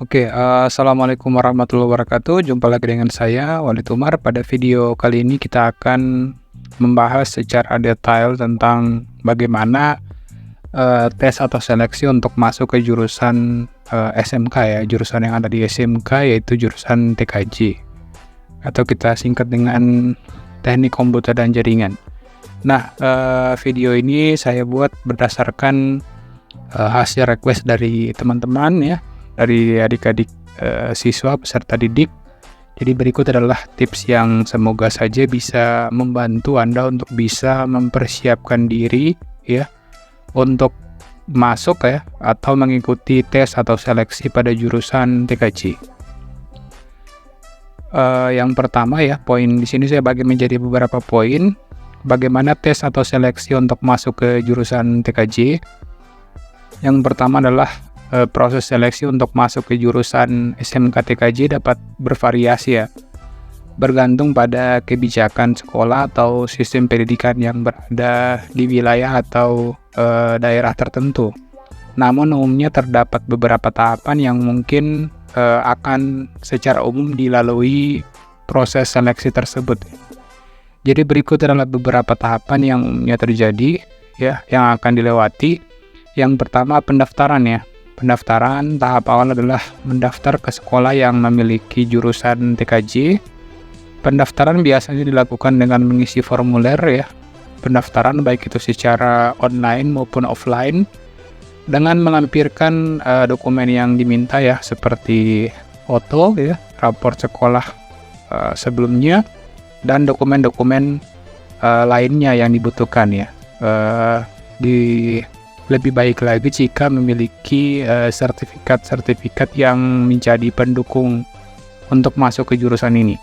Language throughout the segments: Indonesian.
Assalamualaikum warahmatullahi wabarakatuh. Jumpa lagi dengan saya, Walid Umar. Pada video kali ini kita akan membahas secara detail tentang bagaimana tes atau seleksi untuk masuk ke jurusan SMK ya, jurusan yang ada di SMK yaitu jurusan TKJ atau kita singkat dengan Teknik Komputer dan Jaringan. Nah, video ini saya buat berdasarkan hasil request dari teman-teman ya, dari adik-adik siswa peserta didik. Jadi berikut adalah tips yang semoga saja bisa membantu Anda untuk bisa mempersiapkan diri ya untuk masuk ya atau mengikuti tes atau seleksi pada jurusan TKJ. Yang pertama ya, poin di sini saya bagi menjadi beberapa poin bagaimana tes atau seleksi untuk masuk ke jurusan TKJ. Yang pertama adalah proses seleksi untuk masuk ke jurusan SMK TKJ dapat bervariasi ya, bergantung pada kebijakan sekolah atau sistem pendidikan yang berada di wilayah atau daerah tertentu. Namun umumnya terdapat beberapa tahapan yang mungkin akan secara umum dilalui proses seleksi tersebut. Jadi berikut adalah beberapa tahapan yang umumnya terjadi ya, yang akan dilewati. Yang pertama pendaftaran ya. Pendaftaran tahap awal adalah mendaftar ke sekolah yang memiliki jurusan TKJ. Pendaftaran biasanya dilakukan dengan mengisi formulir ya. Pendaftaran baik itu secara online maupun offline dengan melampirkan dokumen yang diminta ya, seperti foto ya, raport sekolah sebelumnya dan dokumen-dokumen lainnya yang dibutuhkan ya. Lebih baik lagi jika memiliki sertifikat-sertifikat yang menjadi pendukung untuk masuk ke jurusan ini.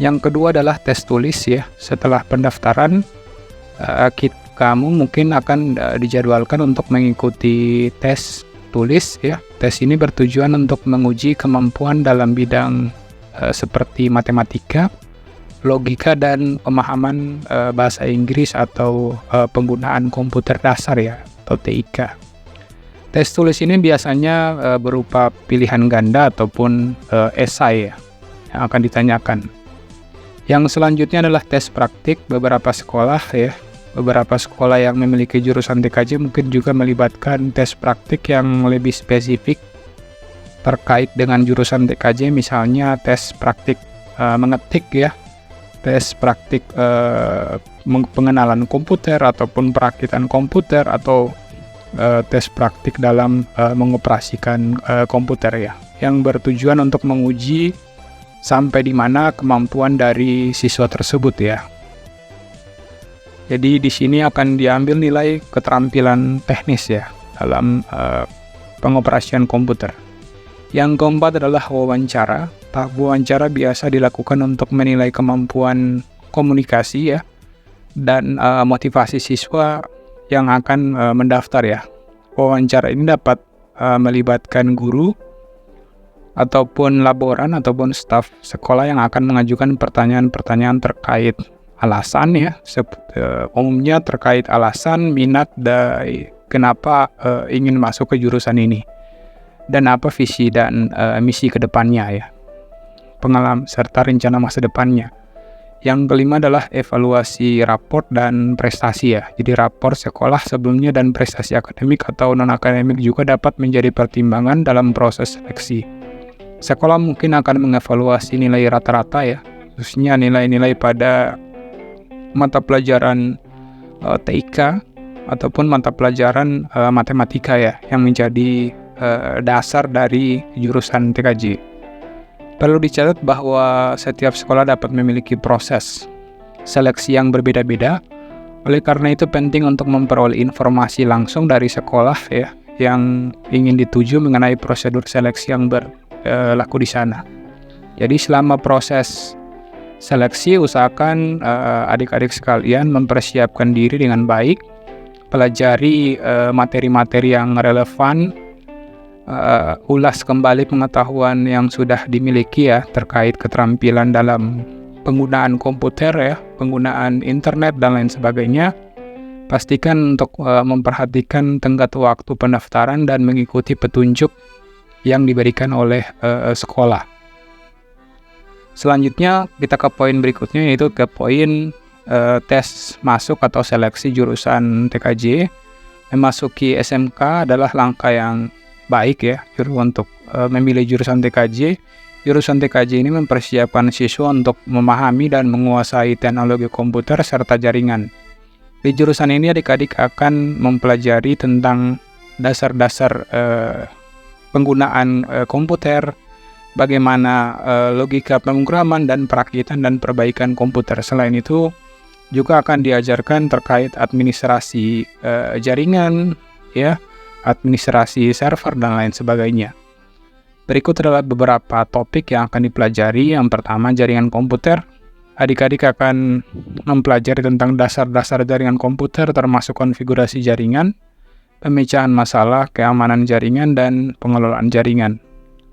Yang kedua adalah tes tulis ya. Setelah pendaftaran, kamu mungkin akan dijadwalkan untuk mengikuti tes tulis ya. Tes ini bertujuan untuk menguji kemampuan dalam bidang seperti matematika, logika, dan pemahaman bahasa Inggris atau penggunaan komputer dasar ya, atau TIK. Tes tulis ini biasanya berupa pilihan ganda ataupun esai ya, yang akan ditanyakan. Yang selanjutnya adalah tes praktik. Beberapa sekolah yang memiliki jurusan TKJ mungkin juga melibatkan tes praktik yang lebih spesifik terkait dengan jurusan TKJ, misalnya tes praktik mengetik ya, tes praktik pengenalan komputer ataupun perakitan komputer, atau tes praktik dalam mengoperasikan komputer ya, yang bertujuan untuk menguji sampai di mana kemampuan dari siswa tersebut ya. Jadi di sini akan diambil nilai keterampilan teknis ya dalam pengoperasian komputer. Yang keempat adalah wawancara. Tahap wawancara biasa dilakukan untuk menilai kemampuan komunikasi ya dan motivasi siswa yang akan mendaftar ya. Wawancara ini dapat melibatkan guru ataupun laboran ataupun staf sekolah yang akan mengajukan pertanyaan-pertanyaan terkait alasan ya, umumnya terkait alasan, minat, dan kenapa ingin masuk ke jurusan ini, dan apa visi dan misi ke depannya ya, pengalaman serta rencana masa depannya. Yang kelima adalah evaluasi raport dan prestasi ya. Jadi raport sekolah sebelumnya dan prestasi akademik atau non-akademik juga dapat menjadi pertimbangan dalam proses seleksi. Sekolah mungkin akan mengevaluasi nilai rata-rata ya, khususnya nilai-nilai pada mata pelajaran TIK ataupun mata pelajaran matematika ya, yang menjadi dasar dari jurusan TKJ. Perlu dicatat bahwa setiap sekolah dapat memiliki proses seleksi yang berbeda-beda. Oleh karena itu penting untuk memperoleh informasi langsung dari sekolah ya yang ingin dituju mengenai prosedur seleksi yang berlaku di sana. Jadi selama proses seleksi usahakan adik-adik sekalian mempersiapkan diri dengan baik, pelajari materi-materi yang relevan, ulas kembali pengetahuan yang sudah dimiliki ya terkait keterampilan dalam penggunaan komputer ya, penggunaan internet dan lain sebagainya. Pastikan untuk memperhatikan tenggat waktu pendaftaran dan mengikuti petunjuk yang diberikan oleh sekolah. Selanjutnya kita ke poin berikutnya, yaitu ke poin tes masuk atau seleksi jurusan TKJ. Memasuki SMK adalah langkah yang baik ya untuk memilih jurusan TKJ. Jurusan TKJ ini mempersiapkan siswa untuk memahami dan menguasai teknologi komputer serta jaringan. Di jurusan ini adik-adik akan mempelajari tentang dasar-dasar penggunaan komputer, bagaimana logika pemrograman dan perakitan dan perbaikan komputer. Selain itu juga akan diajarkan terkait administrasi jaringan, ya, administrasi server dan lain sebagainya. Berikut adalah beberapa topik yang akan dipelajari. Yang pertama, jaringan komputer. Adik-adik akan mempelajari tentang dasar-dasar jaringan komputer termasuk konfigurasi jaringan, pemecahan masalah, keamanan jaringan, dan pengelolaan jaringan.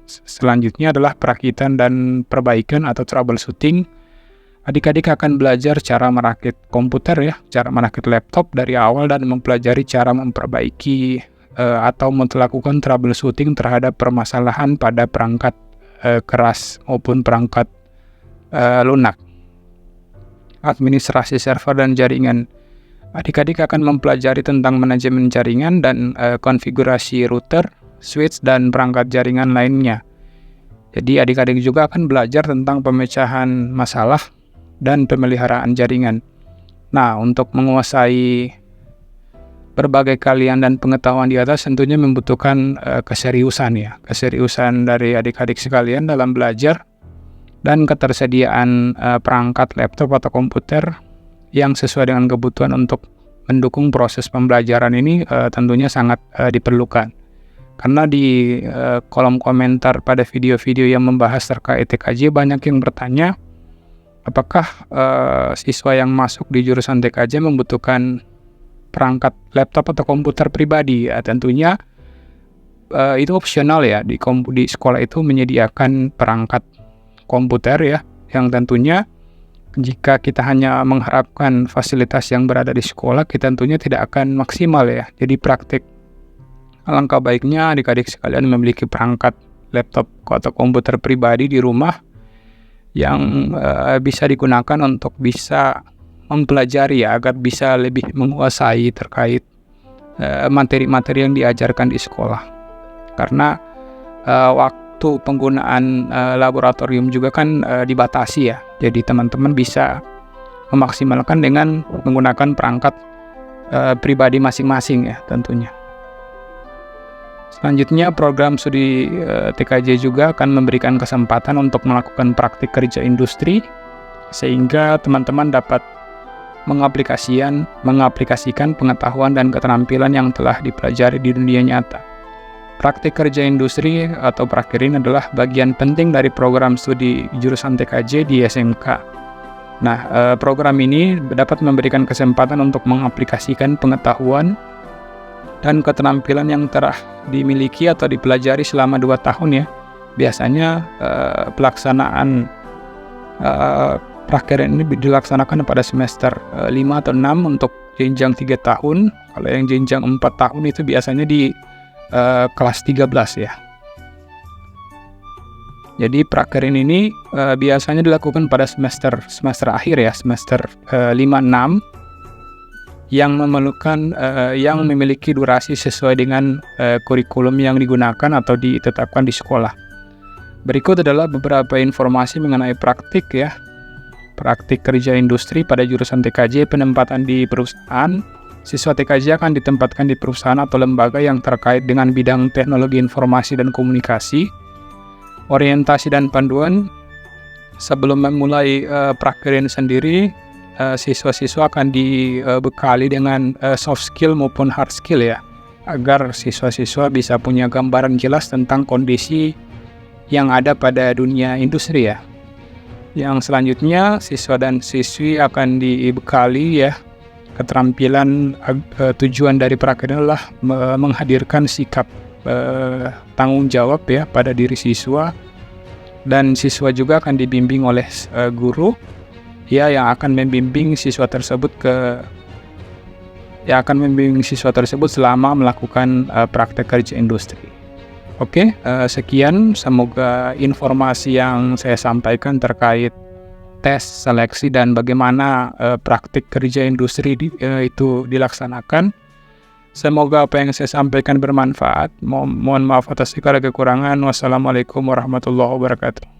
Selanjutnya adalah perakitan dan perbaikan atau troubleshooting. Adik-adik akan belajar cara merakit komputer ya, cara merakit laptop dari awal dan mempelajari cara memperbaiki atau melakukan troubleshooting terhadap permasalahan pada perangkat keras maupun perangkat lunak. Administrasi server dan jaringan. Adik-adik akan mempelajari tentang manajemen jaringan dan konfigurasi router, switch, dan perangkat jaringan lainnya. Jadi adik-adik juga akan belajar tentang pemecahan masalah dan pemeliharaan jaringan. Nah, untuk menguasai berbagai keahlian dan pengetahuan di atas tentunya membutuhkan keseriusan ya. Keseriusan dari adik-adik sekalian dalam belajar dan ketersediaan perangkat laptop atau komputer yang sesuai dengan kebutuhan untuk mendukung proses pembelajaran ini tentunya sangat diperlukan. Karena di kolom komentar pada video-video yang membahas terkait TKJ banyak yang bertanya, apakah siswa yang masuk di jurusan TKJ membutuhkan perangkat laptop atau komputer pribadi? Ya, tentunya itu opsional ya, di sekolah itu menyediakan perangkat komputer ya, yang tentunya jika kita hanya mengharapkan fasilitas yang berada di sekolah, kita tentunya tidak akan maksimal ya. Jadi praktik, alangkah baiknya adik-adik sekalian memiliki perangkat laptop atau komputer pribadi di rumah yang bisa digunakan untuk bisa mempelajari ya, agar bisa lebih menguasai terkait materi-materi yang diajarkan di sekolah. Karena waktu penggunaan laboratorium juga kan dibatasi ya. Jadi teman-teman bisa memaksimalkan dengan menggunakan perangkat pribadi masing-masing ya tentunya. Selanjutnya, program studi TKJ juga akan memberikan kesempatan untuk melakukan praktik kerja industri sehingga teman-teman dapat mengaplikasikan pengetahuan dan keterampilan yang telah dipelajari di dunia nyata. Praktik kerja industri atau prakirin adalah bagian penting dari program studi jurusan TKJ di SMK. Nah, program ini dapat memberikan kesempatan untuk mengaplikasikan pengetahuan dan keterampilan yang telah dimiliki atau dipelajari selama 2 tahun ya. Biasanya pelaksanaan prakirin ini dilaksanakan pada semester 5 atau 6 untuk jenjang 3 tahun. Kalau yang jenjang 4 tahun itu biasanya di kelas 13 ya. Jadi prakirin ini biasanya dilakukan pada semester akhir ya, semester 5-6 yang memerlukan yang memiliki durasi sesuai dengan kurikulum yang digunakan atau ditetapkan di sekolah. Berikut adalah beberapa informasi mengenai praktik ya. Praktik kerja industri pada jurusan TKJ. Penempatan di perusahaan. Siswa TKJ akan ditempatkan di perusahaan atau lembaga yang terkait dengan bidang teknologi informasi dan komunikasi. Orientasi dan panduan. Sebelum memulai prakirin sendiri, siswa-siswa akan dibekali dengan soft skill maupun hard skill ya, agar siswa-siswa bisa punya gambaran jelas tentang kondisi yang ada pada dunia industri ya. Yang selanjutnya, siswa dan siswi akan dibekali ya keterampilan. Tujuan dari prakirin adalah menghadirkan sikap tanggung jawab ya pada diri siswa, dan siswa juga akan dibimbing oleh guru ya yang akan membimbing siswa tersebut selama melakukan praktek kerja industri. Oke, sekian semoga informasi yang saya sampaikan terkait tes seleksi dan bagaimana praktik kerja industri itu dilaksanakan. Semoga apa yang saya sampaikan bermanfaat. Mohon maaf atas segala kekurangan. Wassalamualaikum warahmatullahi wabarakatuh.